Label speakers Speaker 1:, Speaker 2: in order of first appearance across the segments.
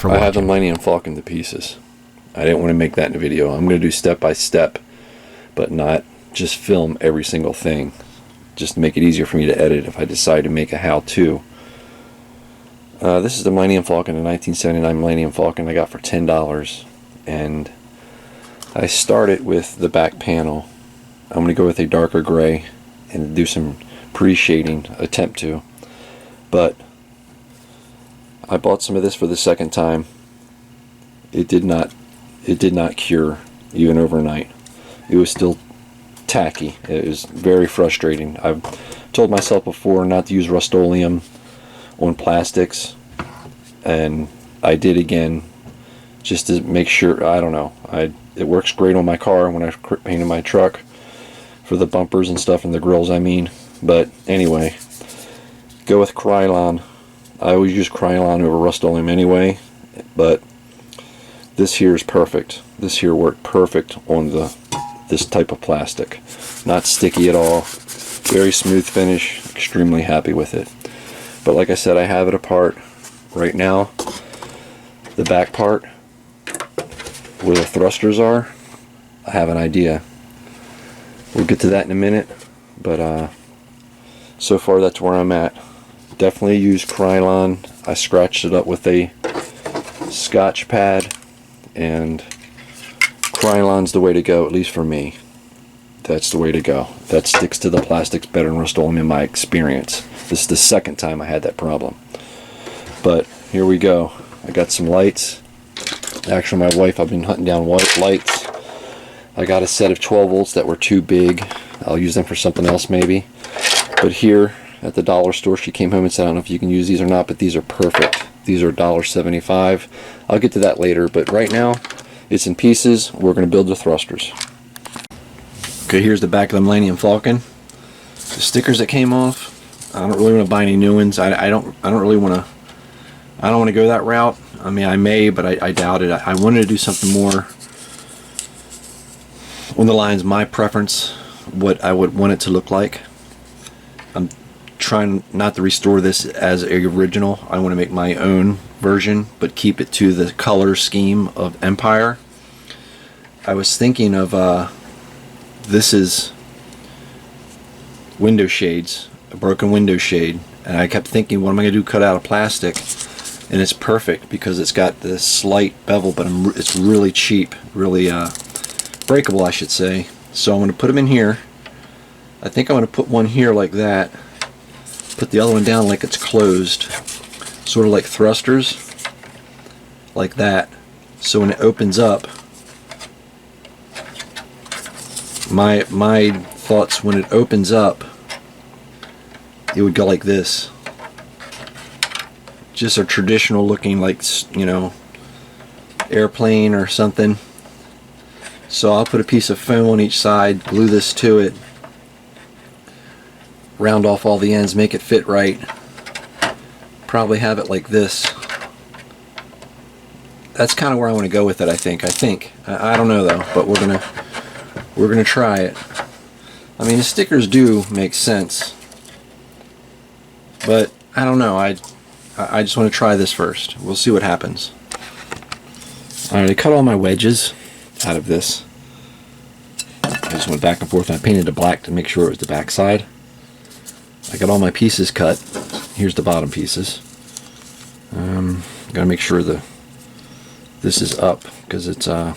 Speaker 1: for watching.
Speaker 2: I have the Millennium Falcon to pieces. I didn't want to make that in a video. I'm going to do step by step, but not just film every single thing. Just to make it easier for me to edit if I decide to make a how-to. This is the Millennium Falcon, the 1979 Millennium Falcon I got for $10. And I started with the back panel. I'm going to go with a darker gray and do some pre-shading, attempt to. But I bought some of this for the second time. It did not cure even overnight. It was still tacky. It was very frustrating. I've told myself before not to use Rust-Oleum on plastics, and I did again just to make sure. I don't know. It works great on my car when I painted my truck for the bumpers and stuff and the grills, I mean. But anyway, go with Krylon. I always use Krylon over Rust-Oleum anyway, but this here is perfect. This here worked perfect on this type of plastic. Not sticky at all. Very smooth finish. Extremely happy with it. But like I said, I have it apart right now. The back part where the thrusters are, I have an idea. We'll get to that in a minute, but so far that's where I'm at. Definitely use Krylon. I scratched it up with a Scotch pad, and Krylon's the way to go, at least for me. That's the way to go. That sticks to the plastics better than Rust-Oleum in my experience. This is the second time I had that problem. But here we go. I got some lights. Actually, my wife, I've been hunting down white lights. I got a set of 12 volts that were too big. I'll use them for something else maybe. But here at the dollar store, she came home and said, I don't know if you can use these or not, but these are perfect. These are $1.75. I'll get to that later, but right now it's in pieces. We're going to build the thrusters. Okay, here's the back of the Millennium Falcon. The stickers that came off. I don't really want to buy any new ones. I don't really want to. I don't want to go that route. I mean, I may, but I doubt it. I wanted to do something more on the lines, my preference, what I would want it to look like. I'm trying not to restore this as a original. I want to make my own version, but keep it to the color scheme of Empire. I was thinking of this is window shades, a broken window shade, and I kept thinking, what am I going to do, cut out of plastic? And it's perfect because it's got this slight bevel, but it's really cheap, really breakable, I should say. So I'm going to put them in here. I think I'm going to put one here like that, put the other one down like it's closed, sort of like thrusters, like that. So when it opens up, my thoughts, when it opens up, it would go like this. Just a traditional looking, like, you know, airplane or something. So I'll put a piece of foam on each side, glue this to it, round off all the ends, make it fit right. Probably have it like this. That's kind of where I want to go with it, I think. I don't know though, but we're gonna try it. I mean, the stickers do make sense, but I don't know. I just want to try this first. We'll see what happens. Alright, I cut all my wedges out of this. I just went back and forth and I painted it black to make sure it was the back side. I got all my pieces cut. Here's the bottom pieces. Gotta make sure this is up because it's the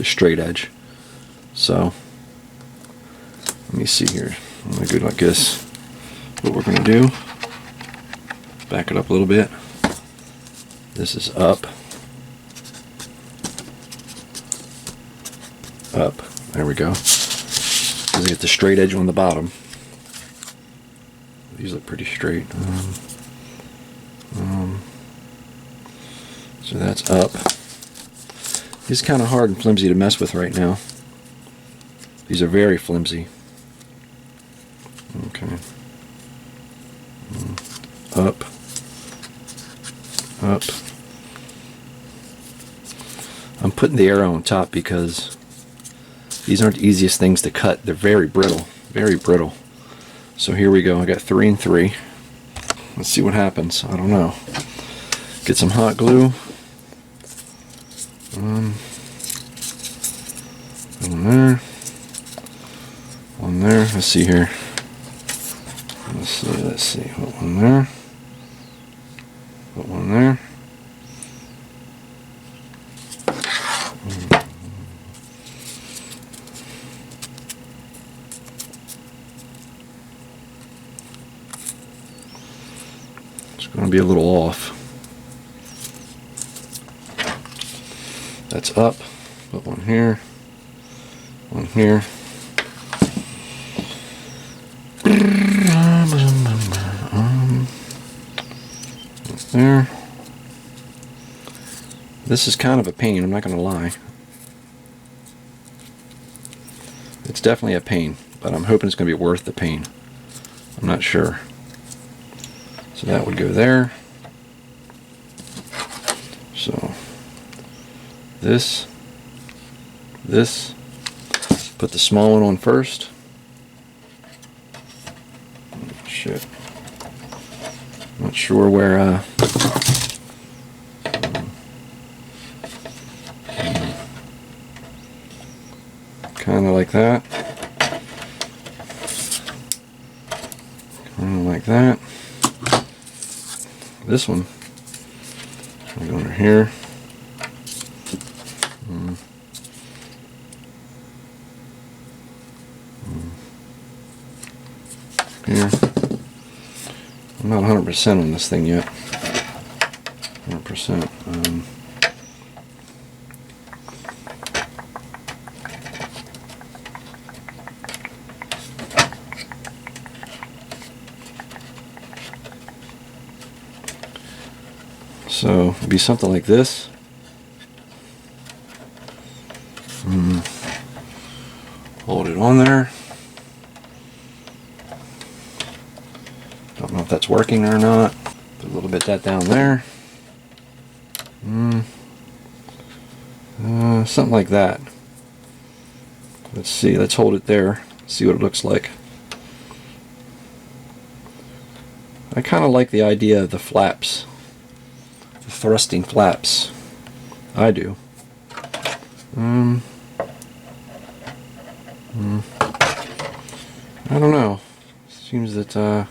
Speaker 2: straight edge. So let me see here. I'm gonna go like this. What we're gonna do, back it up a little bit. This is up. Up. There we go. Because I get the straight edge on the bottom. These look pretty straight. So that's up. It's kind of hard and flimsy to mess with right now. These are very flimsy. Okay. Up. Up. I'm putting the arrow on top because these aren't the easiest things to cut. They're very brittle. Very brittle. So here we go. I got 3 and 3. Let's see what happens. I don't know. Get some hot glue. let's see here. Let's see. Put one there. Put one there. It's going to be a little off. That's up. Put one here. One here. There. This is kind of a pain, I'm not going to lie. It's definitely a pain, but I'm hoping it's going to be worth the pain. I'm not sure. So that would go there. So this, put the small one on first. Shit. Not sure where kind of like that. Kind of like that. This one, I'm going over here. Here. I'm not 100% on this thing yet. 100%. So it'd be something like this. Hold it on there. Don't know if that's working or not. Put a little bit of that down there. Something like that. Let's see. Let's hold it there. See what it looks like. I kind of like the idea of the flaps. The thrusting flaps. I do. I don't know. Seems that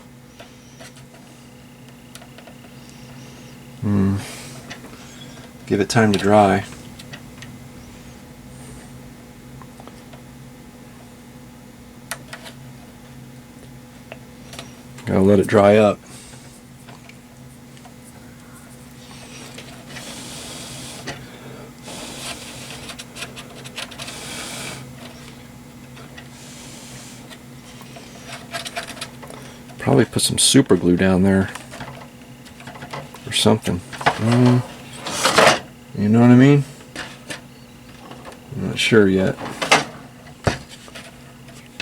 Speaker 2: give it time to dry. Gotta let it dry up. Probably put some super glue down there or something. You know what I mean? I'm not sure yet.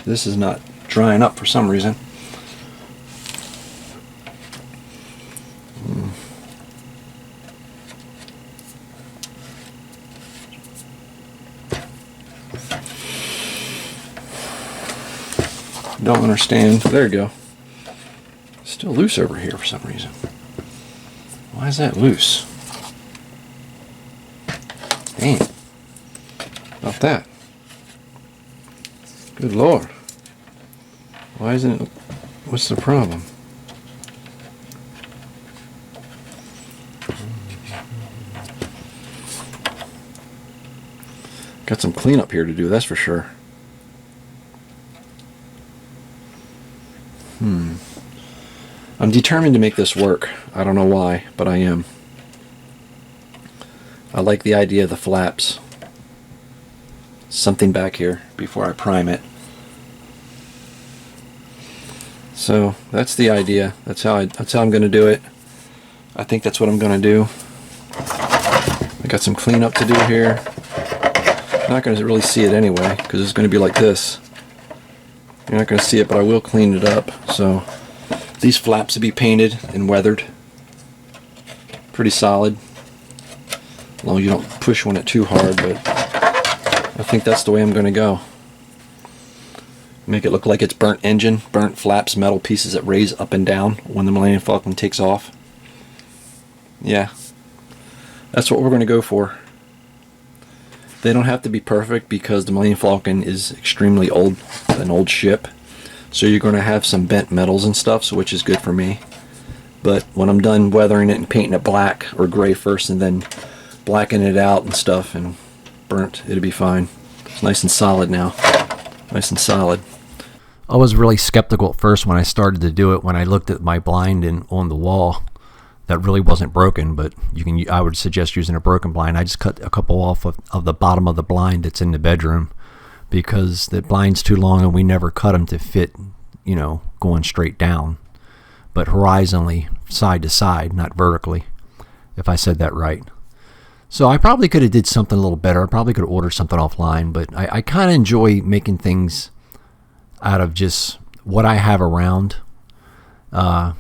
Speaker 2: This is not drying up for some reason. Don't understand. There you go. Still loose over here for some reason. Why is that loose? Damn. About that. Good Lord. Why isn't it? What's the problem? Got some cleanup here to do, that's for sure. I'm determined to make this work. I don't know why, but I am. I like the idea of the flaps. Something back here before I prime it. So that's the idea. That's how I'm going to do it. I think that's what I'm going to do. I got some cleanup to do here. I'm not going to really see it anyway because it's going to be like this. You're not going to see it, but I will clean it up. So these flaps will be painted and weathered. Pretty solid. As long as you don't push on it too hard, but I think that's the way I'm going to go. Make it look like it's burnt engine, burnt flaps, metal pieces that raise up and down when the Millennium Falcon takes off. Yeah, that's what we're going to go for. They don't have to be perfect because the Millennium Falcon is extremely old, an old ship. So you're going to have some bent metals and stuff, so which is good for me. But when I'm done weathering it and painting it black or gray first and then blackening it out and stuff and burnt, it'll be fine. It's nice and solid now. Nice and solid.
Speaker 1: I was really skeptical at first when I started to do it, when I looked at my blind and on the wall that really wasn't broken, but I would suggest using a broken blind. I just cut a couple off of the bottom of the blind that's in the bedroom because the blind's too long and we never cut them to fit, you know, going straight down, but horizontally, side to side, not vertically, if I said that right. So I probably could have did something a little better. I probably could have ordered something offline, but I kind of enjoy making things out of just what I have around. I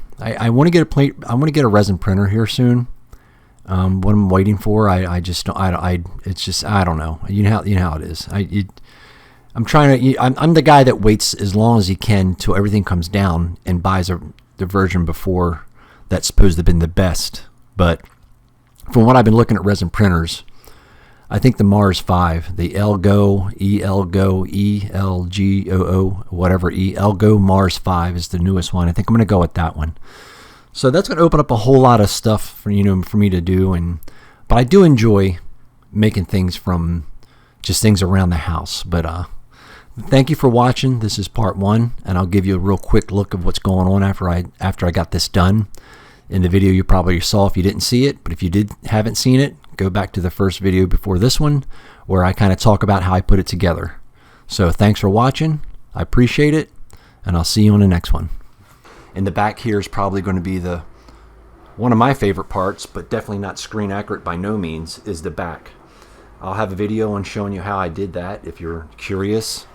Speaker 1: want to get a plate. I want to get a resin printer here soon. What I'm waiting for, I just don't. It's just I don't know. You know how it is. I'm trying to. I'm the guy that waits as long as he can till everything comes down and buys the version before that's supposed to have been the best. But from what I've been looking at resin printers, I think the Mars 5, the Elgo, ELGOO, whatever, Elgo Mars 5 is the newest one. I think I'm going to go with that one. So that's going to open up a whole lot of stuff for me to do. But I do enjoy making things from just things around the house. But thank you for watching. This is part 1, and I'll give you a real quick look of what's going on after I got this done. In the video you probably saw if you didn't see it, but if you haven't seen it, go back to the first video before this one where I kind of talk about how I put it together. So thanks for watching. I appreciate it, and I'll see you on the next one. In the back here is probably going to be one of my favorite parts, but definitely not screen accurate by no means, is the back. I'll have a video on showing you how I did that if you're curious.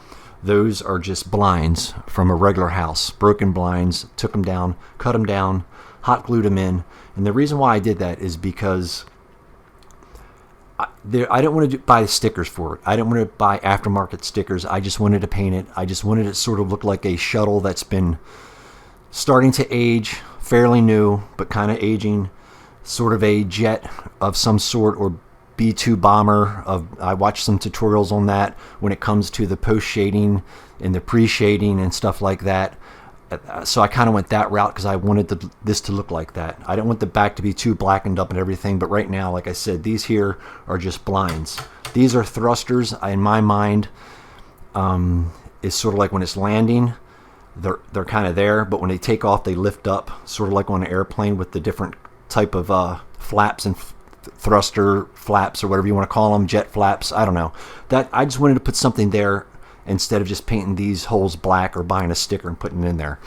Speaker 1: Those are just blinds from a regular house, broken blinds, took them down, cut them down, hot glued them in. And the reason why I did that is because I didn't want to buy stickers for it. I didn't want to buy aftermarket stickers. I just wanted to paint it. I just wanted it to sort of look like a shuttle that's been starting to age, fairly new, but kind of aging, sort of a jet of some sort, or B-2 bomber. I watched some tutorials on that when it comes to the post shading and the pre-shading and stuff like that. So I kind of went that route because I wanted this to look like that. I didn't want the back to be too blackened up and everything, but right now, like I said, these here are just blinds. These are thrusters. In my mind, it's sort of like when it's landing, they're kind of there, but when they take off, they lift up, sort of like on an airplane with the different type of flaps and thruster flaps, or whatever you want to call them, jet flaps. I don't know. That I just wanted to put something there instead of just painting these holes black or buying a sticker and putting it in there.